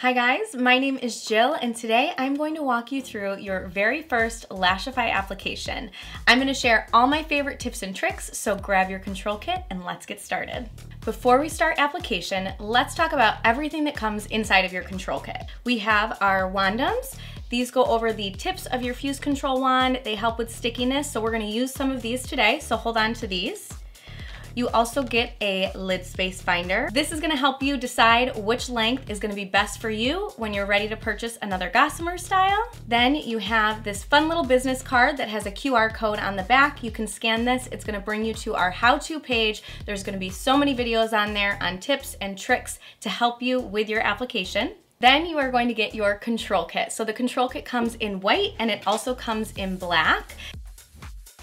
Hi guys, my name is Jill and today I'm going to walk you through your very first Lashify application. I'm going to share all my favorite tips and tricks, so grab your control kit and let's get started. Before we start application, let's talk about everything that comes inside of your control kit. We have our wandums. These go over the tips of your fuse control wand. They help with stickiness, so we're going to use some of these today, so hold on to these. You also get a lid space finder. This is gonna help you decide which length is gonna be best for you when you're ready to purchase another Gossamer style. Then you have this fun little business card that has a QR code on the back. You can scan this. It's gonna bring you to our how-to page. There's gonna be so many videos on there on tips and tricks to help you with your application. Then you are going to get your control kit. So the control kit comes in white and it also comes in black.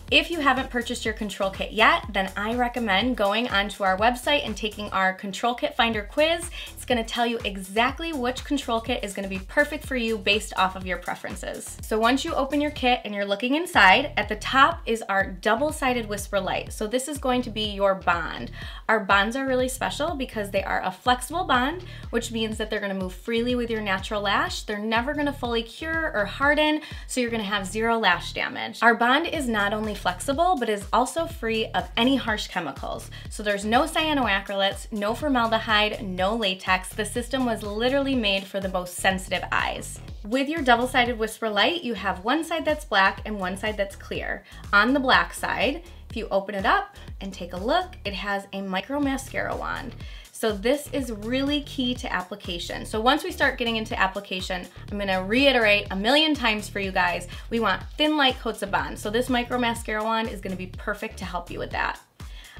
If you haven't purchased your control kit yet, then I recommend going onto our website and taking our control kit finder quiz. It's gonna tell you exactly which control kit is gonna be perfect for you based off of your preferences. So once you open your kit and you're looking inside, at the top is our double-sided whisper light. So this is going to be your bond. Our bonds are really special because they are a flexible bond, which means that they're gonna move freely with your natural lash. They're never gonna fully cure or harden, so you're gonna have zero lash damage. Our bond is not only flexible, but is also free of any harsh chemicals. So there's no cyanoacrylates, no formaldehyde, no latex. The system was literally made for the most sensitive eyes. With your double-sided whisper light, you have one side that's black and one side that's clear. On the black side, if you open it up and take a look, it has a micro mascara wand. So this is really key to application. So once we start getting into application, I'm gonna reiterate a million times for you guys, we want thin light coats of bond. So this micro mascara wand is gonna be perfect to help you with that.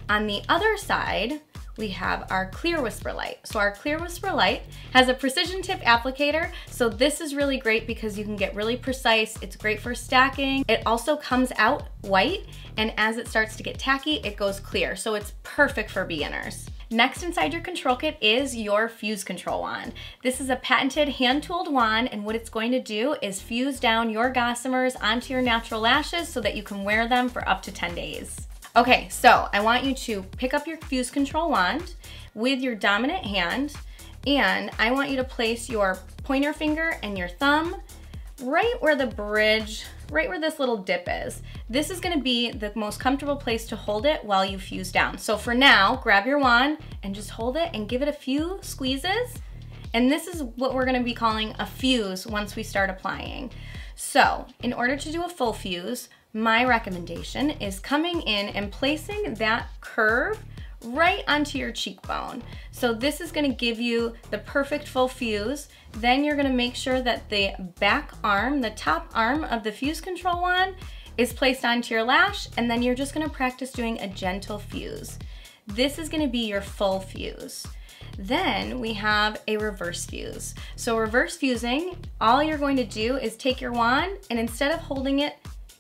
On the other side, we have our clear whisper light. So our clear whisper light has a precision tip applicator. So this is really great because you can get really precise. It's great for stacking. It also comes out white, and as it starts to get tacky, it goes clear. So it's perfect for beginners. Next inside your control kit is your fuse control wand. This is a patented hand-tooled wand, and what it's going to do is fuse down your Gossamers onto your natural lashes so that you can wear them for up to 10 days. Okay, so I want you to pick up your fuse control wand with your dominant hand, and I want you to place your pointer finger and your thumb right where the bridge, right where this little dip is. This is gonna be the most comfortable place to hold it while you fuse down. So for now, grab your wand and just hold it and give it a few squeezes. And this is what we're gonna be calling a fuse once we start applying. So in order to do a full fuse, my recommendation is coming in and placing that curve right onto your cheekbone. So this is gonna give you the perfect full fuse. Then you're gonna make sure that the back arm, the top arm of the fuse control wand is placed onto your lash, and then you're just gonna practice doing a gentle fuse. This is gonna be your full fuse. Then we have a reverse fuse. So reverse fusing, all you're going to do is take your wand, and instead of holding it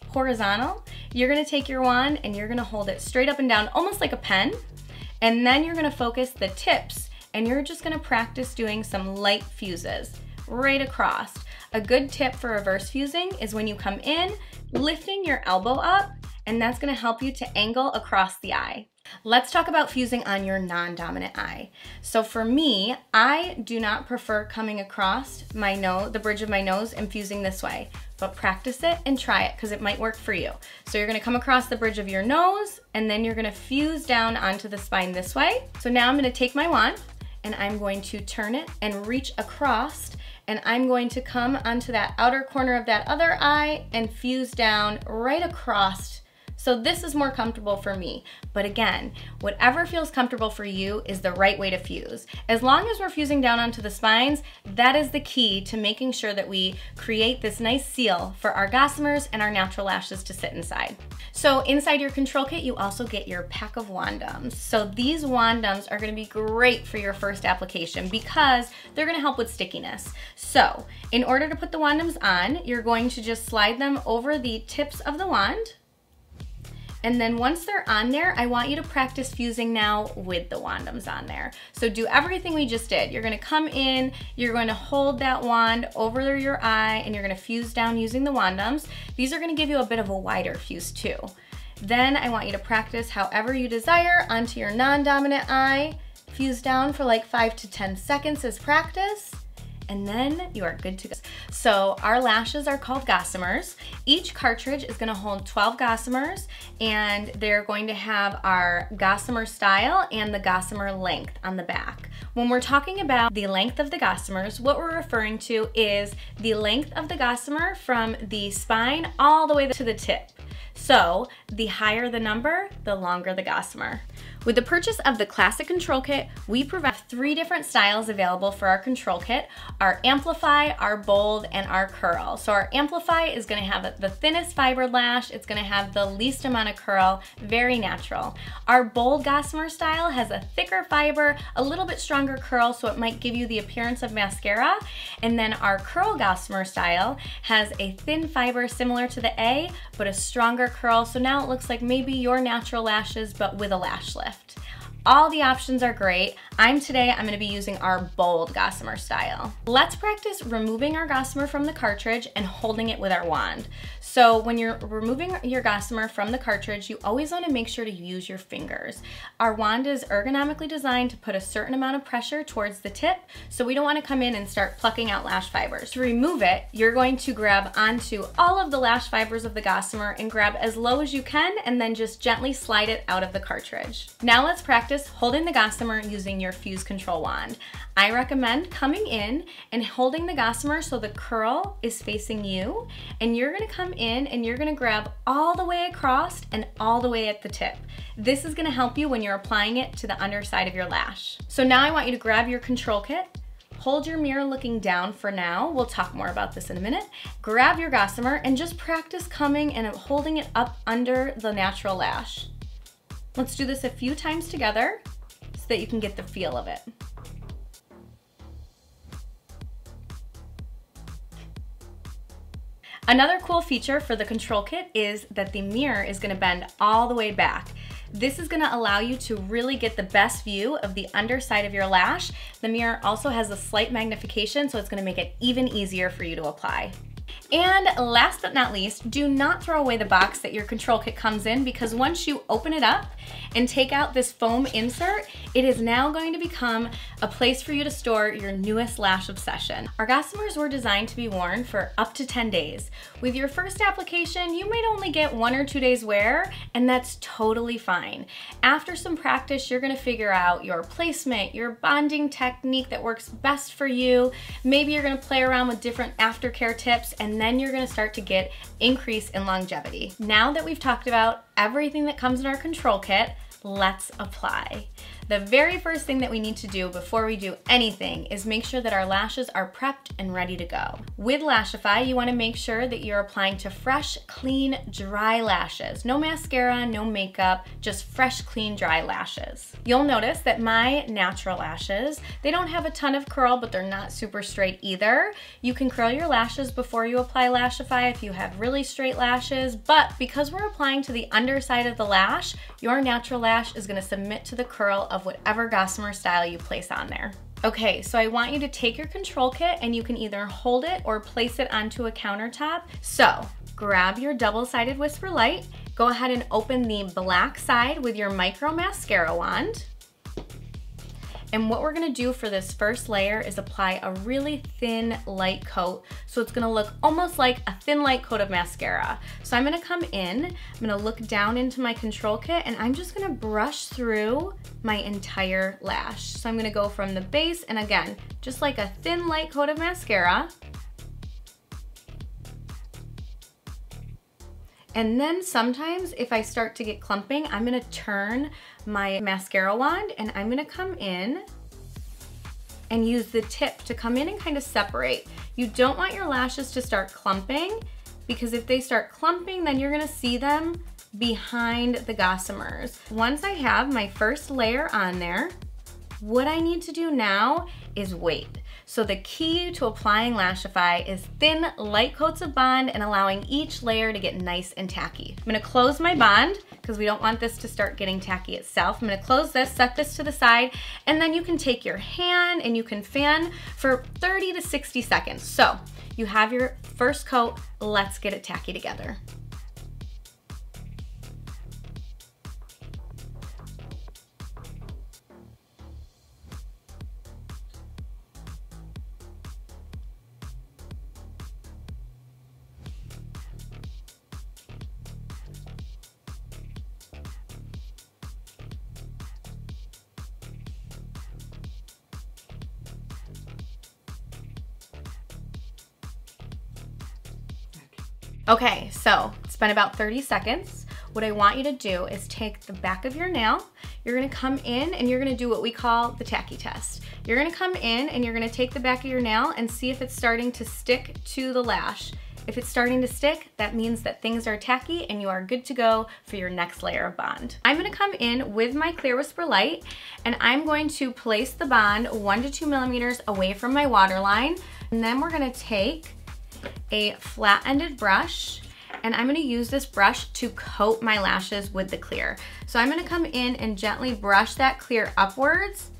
horizontal, you're gonna take your wand and you're gonna hold it straight up and down, almost like a pen. And then you're gonna focus the tips and you're just gonna practice doing some light fuses right across. A good tip for reverse fusing is when you come in, lifting your elbow up, and that's gonna help you to angle across the eye. Let's talk about fusing on your non-dominant eye. So for me, I do not prefer coming across my nose, the bridge of my nose, and fusing this way, but practice it and try it because it might work for you. So you're gonna come across the bridge of your nose, and then you're gonna fuse down onto the spine this way. So now I'm gonna take my wand and I'm going to turn it and reach across, and I'm going to come onto that outer corner of that other eye and fuse down right across. So this is more comfortable for me. But again, whatever feels comfortable for you is the right way to fuse. As long as we're fusing down onto the spines, that is the key to making sure that we create this nice seal for our Gossamers and our natural lashes to sit inside. So inside your control kit, you also get your pack of wandums. So these wandums are gonna be great for your first application because they're gonna help with stickiness. So in order to put the wandums on, you're going to just slide them over the tips of the wand. And then once they're on there, I want you to practice fusing now with the wandums on there. So do everything we just did. You're gonna come in, you're going to hold that wand over your eye, and you're gonna fuse down using the wandums. These are gonna give you a bit of a wider fuse too. Then I want you to practice however you desire onto your non-dominant eye. Fuse down for like 5 to 10 seconds as practice. and then you are good to go. So our lashes are called Gossamers. Each cartridge is gonna hold 12 Gossamers, and they're going to have our Gossamer style and the Gossamer length on the back. When we're talking about the length of the Gossamers, what we're referring to is the length of the Gossamer from the spine all the way to the tip. So the higher the number, the longer the Gossamer. With the purchase of the Classic Control Kit, we provide 3 different styles available for our control kit: our Amplify, our Bold, and our Curl. So our Amplify is gonna have the thinnest fiber lash, it's gonna have the least amount of curl, very natural. Our Bold Gossamer style has a thicker fiber, a little bit stronger curl, so it might give you the appearance of mascara. And then our Curl Gossamer style has a thin fiber similar to the A, but a stronger curl, so now it looks like maybe your natural lashes, but with a lash lift. All the options are great. Today I'm gonna be using our Bold Gossamer style. Let's practice removing our Gossamer from the cartridge and holding it with our wand. So when you're removing your Gossamer from the cartridge, you always wanna make sure to use your fingers. Our wand is ergonomically designed to put a certain amount of pressure towards the tip, so we don't wanna come in and start plucking out lash fibers. To remove it, you're going to grab onto all of the lash fibers of the Gossamer and grab as low as you can, and then just gently slide it out of the cartridge. Now let's practice holding the Gossamer using your Fuse Control wand. I recommend coming in and holding the Gossamer so the curl is facing you, and you're gonna come in and you're gonna grab all the way across and all the way at the tip. This is gonna help you when you're applying it to the underside of your lash. So now I want you to grab your control kit, hold your mirror looking down for now. We'll talk more about this in a minute. Grab your Gossamer and just practice coming and holding it up under the natural lash. Let's do this a few times together so that you can get the feel of it. Another cool feature for the control kit is that the mirror is gonna bend all the way back. This is gonna allow you to really get the best view of the underside of your lash. The mirror also has a slight magnification, so it's gonna make it even easier for you to apply. And last but not least, do not throw away the box that your control kit comes in, because once you open it up and take out this foam insert, it is now going to become a place for you to store your newest lash obsession. Our Gossamers were designed to be worn for up to 10 days. With your first application, you might only get 1 or 2 days wear, and that's totally fine. After some practice, you're gonna figure out your placement, your bonding technique that works best for you. Maybe you're gonna play around with different aftercare tips, and then you're gonna start to get increase in longevity. Now that we've talked about everything that comes in our control kit, let's apply. The very first thing that we need to do before we do anything is make sure that our lashes are prepped and ready to go. With Lashify, you wanna make sure that you're applying to fresh, clean, dry lashes. No mascara, no makeup, just fresh, clean, dry lashes. You'll notice that my natural lashes, they don't have a ton of curl, but they're not super straight either. You can curl your lashes before you apply Lashify if you have really straight lashes, but because we're applying to the underside of the lash, your natural lash is gonna submit to the curl of whatever Gossamer style you place on there. Okay, so I want you to take your control kit and you can either hold it or place it onto a countertop. So grab your double-sided Whisper Light, go ahead and open the black side with your micro mascara wand. And what we're gonna do for this first layer is apply a really thin light coat, so it's gonna look almost like a thin light coat of mascara. So I'm gonna come in, I'm gonna look down into my control kit, and I'm just gonna brush through my entire lash. So I'm gonna go from the base, and again, just like a thin light coat of mascara. And then sometimes if I start to get clumping, I'm gonna turn my mascara wand and I'm gonna come in and use the tip to come in and kind of separate. You don't want your lashes to start clumping, because if they start clumping, then you're gonna see them behind the Gossamers. Once I have my first layer on there, what I need to do now is wait. So the key to applying Lashify is thin, light coats of bond and allowing each layer to get nice and tacky. I'm gonna close my bond because we don't want this to start getting tacky itself. I'm gonna close this, set this to the side, and then you can take your hand and you can fan for 30 to 60 seconds. So you have your first coat, let's get it tacky together. Okay, so it's been about 30 seconds. What I want you to do is take the back of your nail, you're gonna come in and you're gonna do what we call the tacky test. You're gonna come in and you're gonna take the back of your nail and see if it's starting to stick to the lash. If it's starting to stick, that means that things are tacky and you are good to go for your next layer of bond. I'm gonna come in with my Clear Whisper Light and I'm going to place the bond 1 to 2 millimeters away from my waterline. And then we're gonna take a flat-ended brush and I'm gonna use this brush to coat my lashes with the clear. So I'm gonna come in and gently brush that clear upwards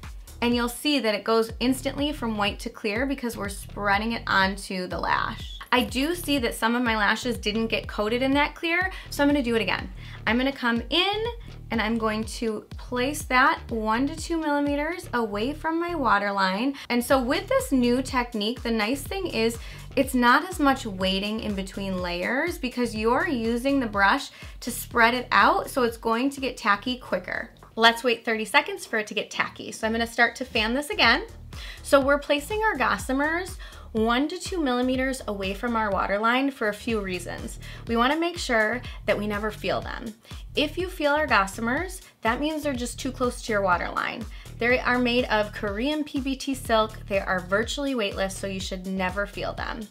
and you'll see that it goes instantly from white to clear because we're spreading it onto the lash. I do see that some of my lashes didn't get coated in that clear, so I'm gonna do it again. I'm gonna come in and I'm going to place that 1 to 2 millimeters away from my waterline. And so with this new technique, the nice thing is it's not as much waiting in between layers because you're using the brush to spread it out, so it's going to get tacky quicker. Let's wait 30 seconds for it to get tacky. So I'm gonna start to fan this again. So we're placing our Gossamers 1 to 2 millimeters away from our waterline for a few reasons. We wanna make sure that we never feel them. If you feel our Gossamers, that means they're just too close to your waterline. They are made of Korean PBT silk. They are virtually weightless, so you should never feel them.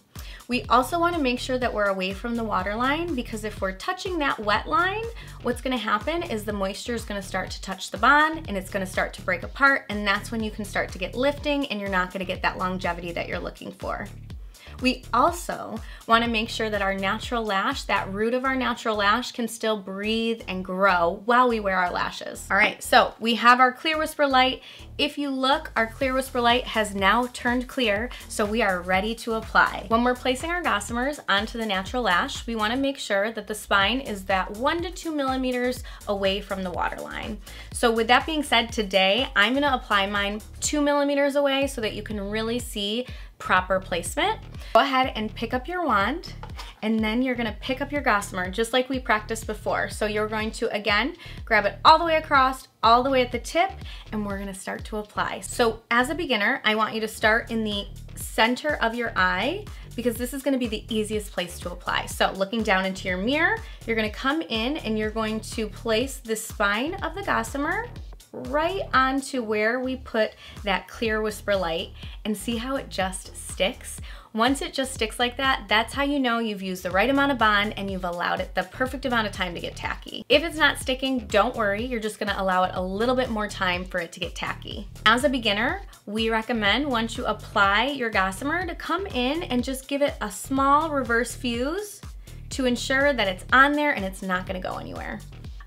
We also wanna make sure that we're away from the waterline because if we're touching that wet line, what's gonna happen is the moisture is gonna start to touch the bond and it's gonna start to break apart, and that's when you can start to get lifting and you're not gonna get that longevity that you're looking for. We also wanna make sure that our natural lash, that root of our natural lash, can still breathe and grow while we wear our lashes. All right, so we have our Clear Whisper Light. If you look, our Clear Whisper Light has now turned clear, so we are ready to apply. When we're placing our Gossamers onto the natural lash, we wanna make sure that the spine is that 1 to 2 millimeters away from the waterline. So with that being said, today, I'm gonna apply mine 2 millimeters away so that you can really see proper placement. Go ahead and pick up your wand and then you're gonna pick up your Gossamer just like we practiced before. So you're going to, again, grab it all the way across, all the way at the tip, and we're gonna start to apply. So as a beginner, I want you to start in the center of your eye because this is gonna be the easiest place to apply. So looking down into your mirror, you're gonna come in and you're going to place the spine of the Gossamer right onto where we put that Clear Whisper Light and see how it just sticks. Once it just sticks like that, that's how you know you've used the right amount of bond and you've allowed it the perfect amount of time to get tacky. If it's not sticking, don't worry, you're just gonna allow it a little bit more time for it to get tacky. As a beginner, we recommend once you apply your Gossamer to come in and just give it a small reverse fuse to ensure that it's on there and it's not gonna go anywhere.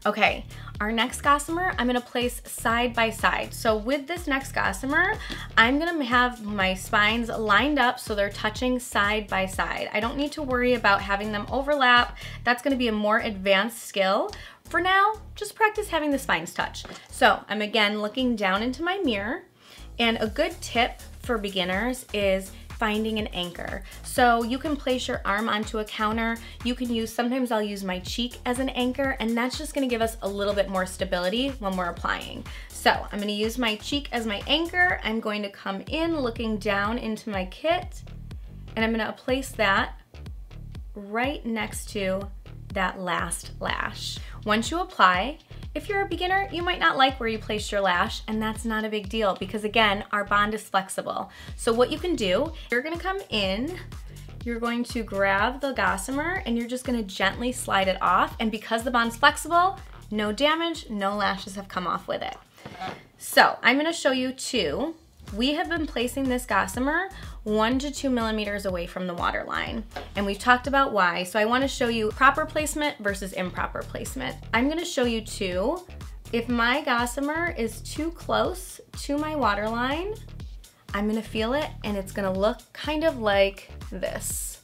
Okay, our next Gossamer, I'm gonna place side by side. So with this next Gossamer, I'm gonna have my spines lined up so they're touching side by side. I don't need to worry about having them overlap. That's gonna be a more advanced skill. For now, just practice having the spines touch. So I'm again looking down into my mirror, and a good tip for beginners is finding an anchor. So you can place your arm onto a counter. You can use, sometimes I'll use my cheek as an anchor, and that's just gonna give us a little bit more stability when we're applying. So I'm gonna use my cheek as my anchor. I'm going to come in looking down into my kit, and I'm gonna place that right next to that last lash. Once you apply, if you're a beginner, you might not like where you placed your lash, and that's not a big deal because again, our bond is flexible. So what you can do, you're gonna come in, you're going to grab the Gossamer and you're just gonna gently slide it off, and because the bond's flexible, no damage, no lashes have come off with it. So I'm gonna show you two. We have been placing this Gossamer 1 to 2 millimeters away from the waterline, and we've talked about why. So I want to show you proper placement versus improper placement. I'm going to show you two. If my Gossamer is too close to my waterline, I'm going to feel it and it's going to look kind of like this.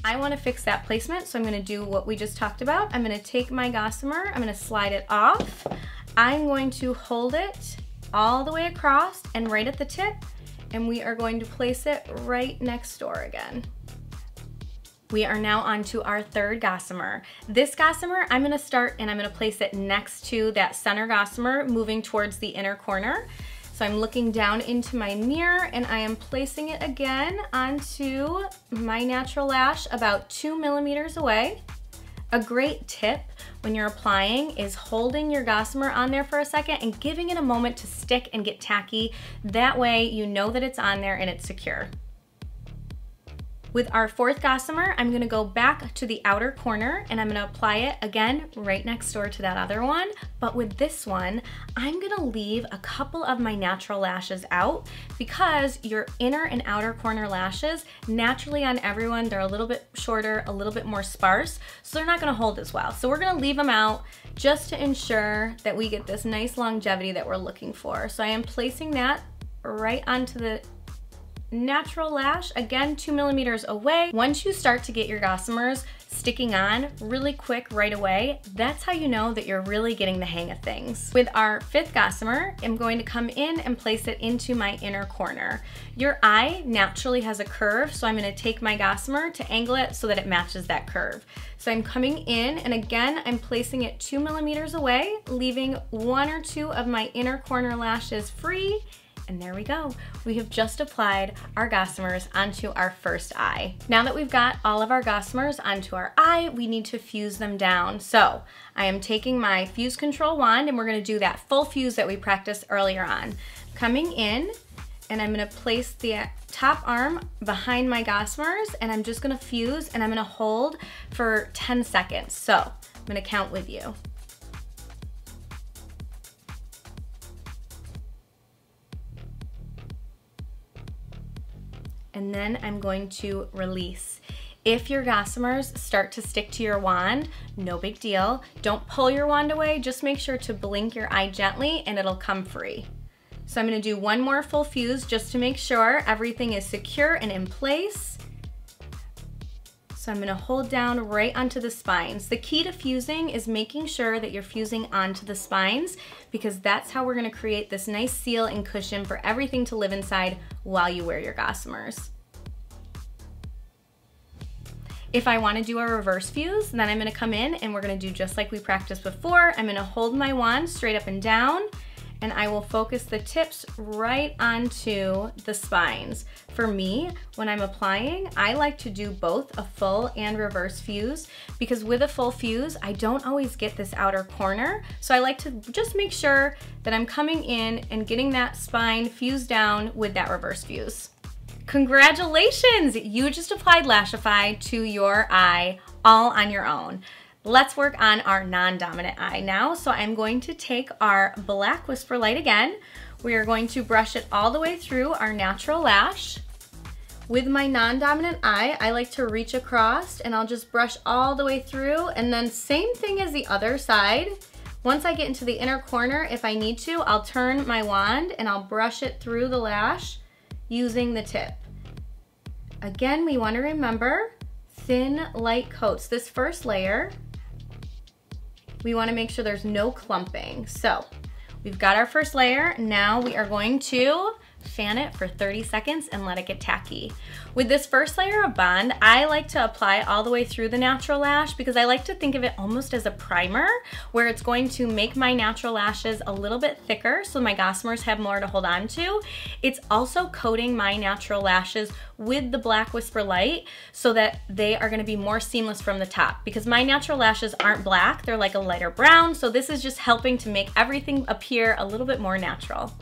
I want to fix that placement, so I'm going to do what we just talked about. I'm going to take my Gossamer, I'm going to slide it off. I'm going to hold it all the way across and right at the tip, and we are going to place it right next door again. We are now on to our third Gossamer. This Gossamer, I'm gonna start and I'm gonna place it next to that center Gossamer, moving towards the inner corner. So I'm looking down into my mirror and I am placing it again onto my natural lash about 2 millimeters away. A great tip when you're applying is holding your Gossamer on there for a second and giving it a moment to stick and get tacky. That way you know that it's on there and it's secure. With our fourth Gossamer, I'm gonna go back to the outer corner and I'm gonna apply it again right next door to that other one. But with this one, I'm gonna leave a couple of my natural lashes out because your inner and outer corner lashes, naturally on everyone, they're a little bit shorter, a little bit more sparse, so they're not gonna hold as well. So we're gonna leave them out just to ensure that we get this nice longevity that we're looking for. So I am placing that right onto the natural lash, again 2 millimeters away. Once you start to get your Gossamers sticking on really quick right away, that's how you know that you're really getting the hang of things. With our fifth Gossamer, I'm going to come in and place it into my inner corner. Your eye naturally has a curve, so I'm going to take my Gossamer to angle it so that it matches that curve. So I'm coming in and again I'm placing it 2 millimeters away, leaving 1 or 2 of my inner corner lashes free. And there we go. We have just applied our Gossamers onto our first eye. Now that we've got all of our Gossamers onto our eye, we need to fuse them down. So I am taking my fuse control wand and we're gonna do that full fuse that we practiced earlier on. Coming in and I'm gonna place the top arm behind my Gossamers and I'm just gonna fuse and I'm gonna hold for 10 seconds. So I'm gonna count with you. And then I'm going to release. If your Gossamers start to stick to your wand, no big deal. Don't pull your wand away, just make sure to blink your eye gently and it'll come free. So I'm gonna do one more full fuse just to make sure everything is secure and in place. So I'm gonna hold down right onto the spines. The key to fusing is making sure that you're fusing onto the spines because that's how we're gonna create this nice seal and cushion for everything to live inside while you wear your Gossamers. If I wanna do a reverse fuse, then I'm gonna come in and we're gonna do just like we practiced before. I'm gonna hold my wand straight up and down and I will focus the tips right onto the spines. For me, when I'm applying, I like to do both a full and reverse fuse because with a full fuse, I don't always get this outer corner. So I like to just make sure that I'm coming in and getting that spine fused down with that reverse fuse. Congratulations! You just applied Lashify to your eye all on your own. Let's work on our non-dominant eye now. So I'm going to take our black Whisper Light again. We are going to brush it all the way through our natural lash. With my non-dominant eye, I like to reach across and I'll just brush all the way through and then same thing as the other side. Once I get into the inner corner, if I need to, I'll turn my wand and I'll brush it through the lash using the tip. Again, we want to remember thin, light coats. This first layer, we want to make sure there's no clumping. So we've got our first layer. Now we are going to fan it for 30 seconds and let it get tacky. With this first layer of bond, I like to apply all the way through the natural lash because I like to think of it almost as a primer where it's going to make my natural lashes a little bit thicker so my Gossamers have more to hold on to. It's also coating my natural lashes with the black Whisper Light so that they are going to be more seamless from the top because my natural lashes aren't black, they're like a lighter brown, so this is just helping to make everything appear a little bit more natural.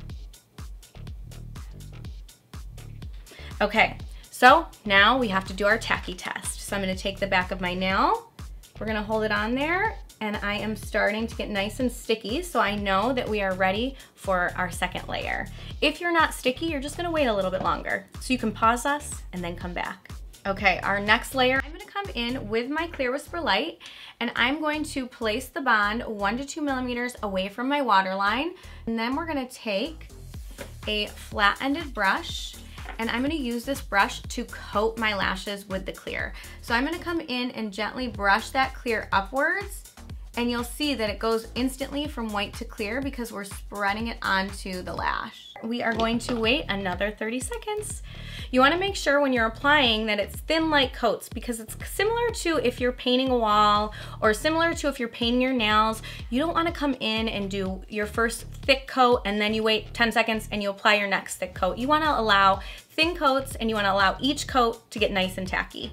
Okay, so now we have to do our tacky test. So I'm gonna take the back of my nail, we're gonna hold it on there, and I am starting to get nice and sticky, so I know that we are ready for our second layer. If you're not sticky, you're just gonna wait a little bit longer. So you can pause us and then come back. Okay, our next layer, I'm gonna come in with my clear Whisper Light, and I'm going to place the bond 1 to 2 millimeters away from my waterline, and then we're gonna take a flat-ended brush, and I'm gonna use this brush to coat my lashes with the clear. So I'm gonna come in and gently brush that clear upwards and you'll see that it goes instantly from white to clear because we're spreading it onto the lash. We are going to wait another 30 seconds. You wanna make sure when you're applying that it's thin light coats, because it's similar to if you're painting a wall or similar to if you're painting your nails. You don't wanna come in and do your first thick coat and then you wait 10 seconds and you apply your next thick coat. You wanna allow thin coats and you wanna allow each coat to get nice and tacky.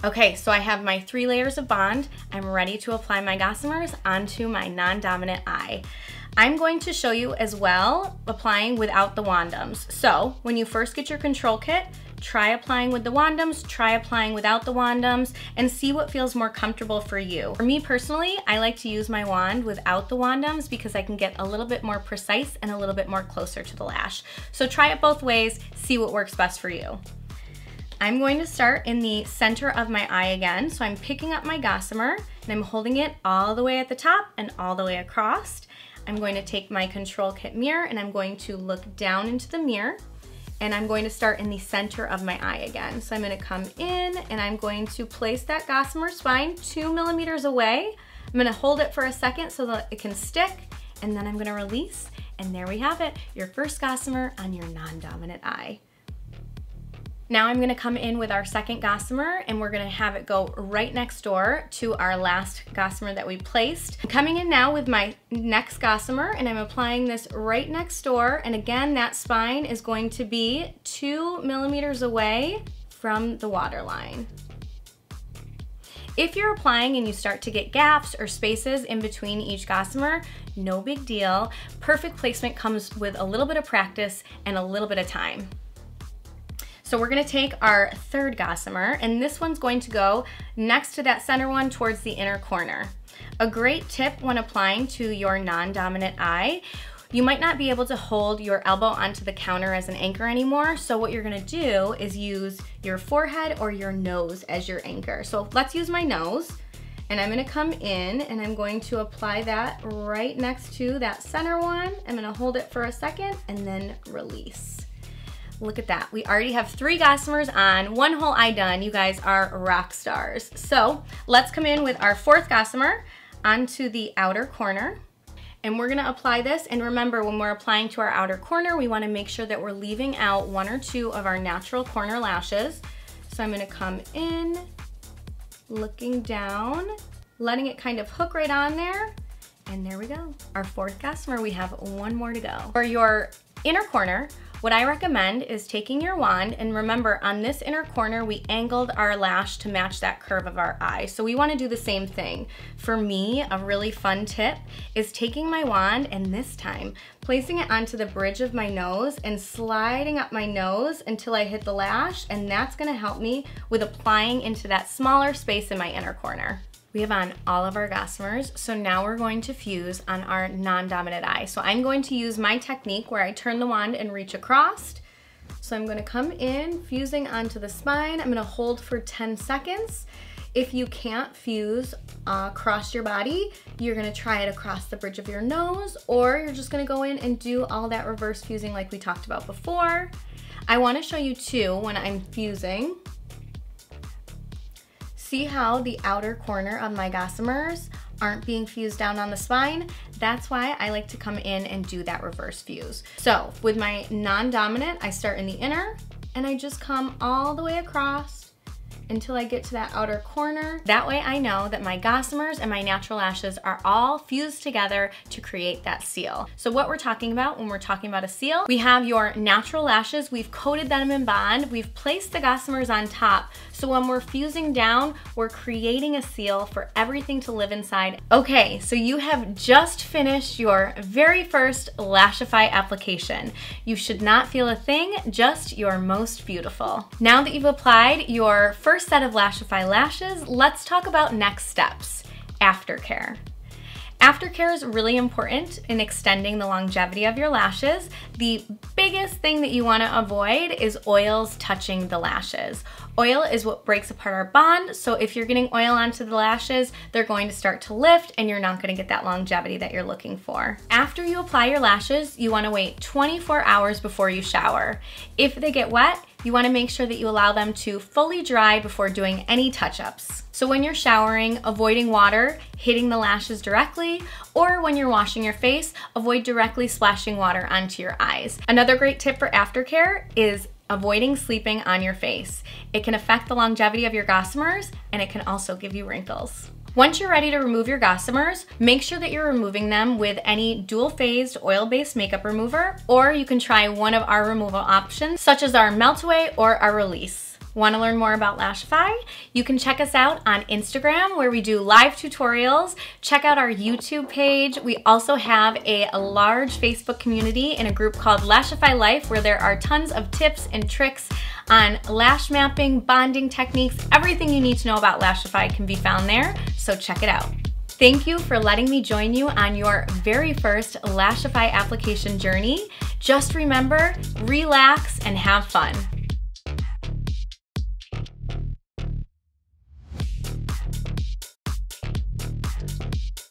Okay, so I have my 3 layers of bond. I'm ready to apply my Gossamers onto my non-dominant eye. I'm going to show you as well applying without the wandums. So when you first get your control kit, try applying with the wandums, try applying without the wandums, and see what feels more comfortable for you. For me personally, I like to use my wand without the wandums because I can get a little bit more precise and a little bit more closer to the lash. So try it both ways, see what works best for you. I'm going to start in the center of my eye again. So I'm picking up my Gossamer and I'm holding it all the way at the top and all the way across. I'm going to take my control kit mirror and I'm going to look down into the mirror, and I'm going to start in the center of my eye again. So I'm going to come in and I'm going to place that Gossamer spine 2 millimeters away. I'm going to hold it for a second so that it can stick, and then I'm going to release, and there we have it, your first Gossamer on your non-dominant eye. Now I'm gonna come in with our second Gossamer and we're gonna have it go right next door to our last Gossamer that we placed. I'm coming in now with my next Gossamer and I'm applying this right next door, and again that spine is going to be 2 millimeters away from the waterline. If you're applying and you start to get gaps or spaces in between each Gossamer, no big deal. Perfect placement comes with a little bit of practice and a little bit of time. So we're gonna take our third Gossamer, and this one's going to go next to that center one towards the inner corner. A great tip when applying to your non-dominant eye, you might not be able to hold your elbow onto the counter as an anchor anymore, so what you're gonna do is use your forehead or your nose as your anchor. So let's use my nose, and I'm gonna come in and I'm going to apply that right next to that center one. I'm gonna hold it for a second and then release. Look at that. We already have 3 Gossamers on, 1 whole eye done. You guys are rock stars. So let's come in with our 4th Gossamer onto the outer corner. And we're gonna apply this, and remember when we're applying to our outer corner, we wanna make sure that we're leaving out 1 or 2 of our natural corner lashes. So I'm gonna come in, looking down, letting it kind of hook right on there, and there we go. Our 4th Gossamer, we have 1 more to go. For your inner corner, what I recommend is taking your wand, and remember on this inner corner we angled our lash to match that curve of our eye. So we want to do the same thing. For me, a really fun tip is taking my wand and this time placing it onto the bridge of my nose and sliding up my nose until I hit the lash, and that's going to help me with applying into that smaller space in my inner corner. We have on all of our Gossamers, so now we're going to fuse on our non-dominant eye. So I'm going to use my technique where I turn the wand and reach across. So I'm gonna come in, fusing onto the spine. I'm gonna hold for 10 seconds. If you can't fuse across your body, you're gonna try it across the bridge of your nose, or you're just gonna go in and do all that reverse fusing like we talked about before. I wanna show you too when I'm fusing. See how the outer corner of my Gossamers aren't being fused down on the spine? That's why I like to come in and do that reverse fuse. So with my non-dominant, I start in the inner and I just come all the way across until I get to that outer corner. That way I know that my Gossamers and my natural lashes are all fused together to create that seal. So what we're talking about when we're talking about a seal, we have your natural lashes, we've coated them in bond, we've placed the Gossamers on top. So when we're fusing down, we're creating a seal for everything to live inside. Okay, so you have just finished your very first Lashify application. You should not feel a thing, just your most beautiful. Now that you've applied your first set of Lashify lashes, let's talk about next steps, aftercare. Aftercare is really important in extending the longevity of your lashes. The biggest thing that you want to avoid is oils touching the lashes. Oil is what breaks apart our bond, so if you're getting oil onto the lashes, they're going to start to lift and you're not going to get that longevity that you're looking for. After you apply your lashes, you want to wait 24 hours before you shower. If they get wet, you want to make sure that you allow them to fully dry before doing any touch-ups. So when you're showering, avoiding water hitting the lashes directly, or when you're washing your face, avoid directly splashing water onto your eyes. Another great tip for aftercare is avoiding sleeping on your face. It can affect the longevity of your Gossamers, and it can also give you wrinkles. Once you're ready to remove your Gossamers, make sure that you're removing them with any dual-phased oil-based makeup remover, or you can try one of our removal options, such as our Melt Away or our Release. Want to learn more about Lashify? You can check us out on Instagram where we do live tutorials. Check out our YouTube page. We also have a large Facebook community in a group called Lashify Life where there are tons of tips and tricks on lash mapping, bonding techniques. Everything you need to know about Lashify can be found there, so check it out. Thank you for letting me join you on your very first Lashify application journey. Just remember, relax and have fun.